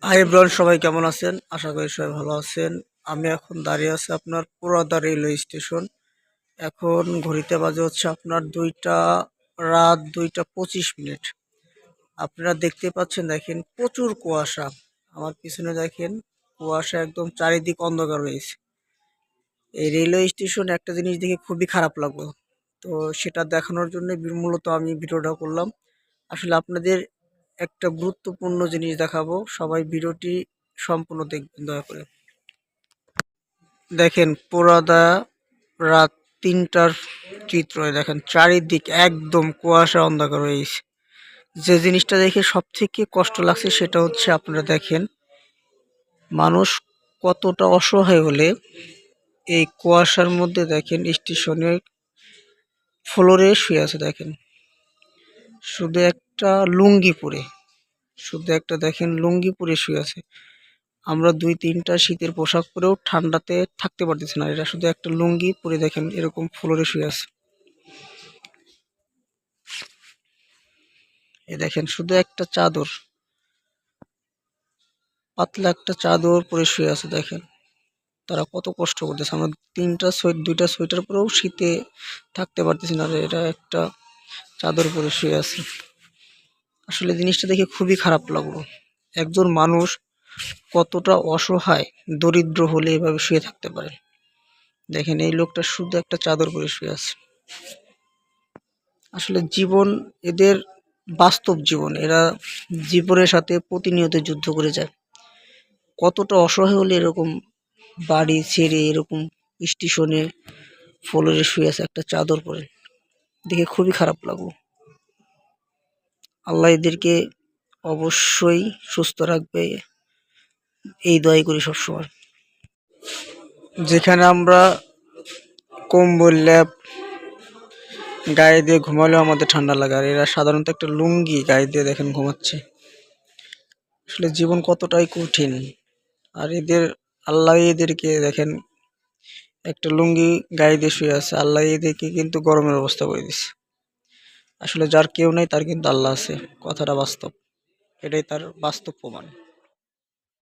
Hi everyone, সবাই কেমন আছেন? আশা করি সবাই ভালো আছেন। আমি এখন দাঁড়িয়ে আছি আপনার পুরাদা রেলওয়ে স্টেশন। এখন ঘড়িতে বাজে হচ্ছে আপনার রাত 2টা 25 মিনিট। আপনারা দেখতে পাচ্ছেন, দেখেন প্রচুর কুয়াশা। আমার পিছনে দেখেন কুয়াশা, একদম চারিদিক অন্ধকার রয়েছে। এই রেলওয়ে স্টেশনে একটা জিনিস দেখে খুবই খারাপ লাগলো। তো সেটা দেখানোর জন্য মূলত আমি ভিডিওটা করলাম। আসলে আপনাদের একটা গুরুত্বপূর্ণ জিনিস দেখাবো, সবাই ভিডিওটি সম্পূর্ণ দেখবেন দয়া করে। দেখেন পুরাদা রাত 3টার চিত্র। দেখেন চারিদিক একদম কুয়াশা অন্ধকার হয়ে গেছে। যে জিনিসটা দেখে সব থেকে কষ্ট লাগছে সেটা হচ্ছে, আপনারা দেখেন মানুষ কতটা অসহায় হলে এই কুয়াশার মধ্যে দেখেন স্টেশনের ফ্লোরে শুয়ে আছে। দেখেন শুধু একটা লুঙ্গি পরে, শুধু একটা দেখেন লুঙ্গি পরে শুয়ে আছে। আমরা 2-3টা শীতের পোশাক পরেও ঠান্ডাতে থাকতে পারতেছি না, এরা শুধু একটা লুঙ্গি পরে দেখেন এরকম ফ্লোরে শুয়ে আছে। এ দেখেন শুধু একটা চাদর, পাতলা একটা চাদর পরে শুয়ে আছে। দেখেন তারা কত কষ্ট করতেছে। আমরা 2টা সোয়েটার পরেও শীতে থাকতে পারতেছি না, আর এরা একটা চাদর পরে শুয়ে আছে। আসলে জিনিসটা দেখে খুবই খারাপ লাগলো। একজন মানুষ কতটা অসহায়, দরিদ্র হলে এভাবে শুয়ে থাকতে পারে। দেখেন এই লোকটা শুধু একটা চাদর পরে শুয়ে আছে। আসলে জীবন এদের বাস্তব জীবন, এরা জীবনের সাথে প্রতিনিয়ত যুদ্ধ করে যায়। কতটা অসহায় হলে এরকম বাড়ি ছেড়ে এরকম স্টেশনে ফ্লোরে শুয়ে আছে একটা চাদর পরে। দেখে খুবই খারাপ লাগলো। আল্লাহ এদেরকে অবশ্যই সুস্থ রাখবে, এই দোয়াই করি সবসময়। যেখানে আমরা কম্বল ল্যাপ গায়ে দিয়ে ঘুমালেও আমাদের ঠান্ডা লাগে, আর এরা সাধারণত একটা লুঙ্গি গায়ে দিয়ে দেখেন ঘুমাচ্ছে। আসলে জীবন কতটাই কঠিন। আর আল্লাহ এদেরকে দেখেন একটা লুঙ্গি গায়ে দিয়ে শুয়ে আছে। আল্লাহ এদেরকে কিন্তু গরমের অবস্থা করে দিচ্ছে। আসলে যার কেউ নেই তার কিন্তু আল্লাহ আছে, কথাটা বাস্তব। এটাই তার বাস্তব প্রমাণ।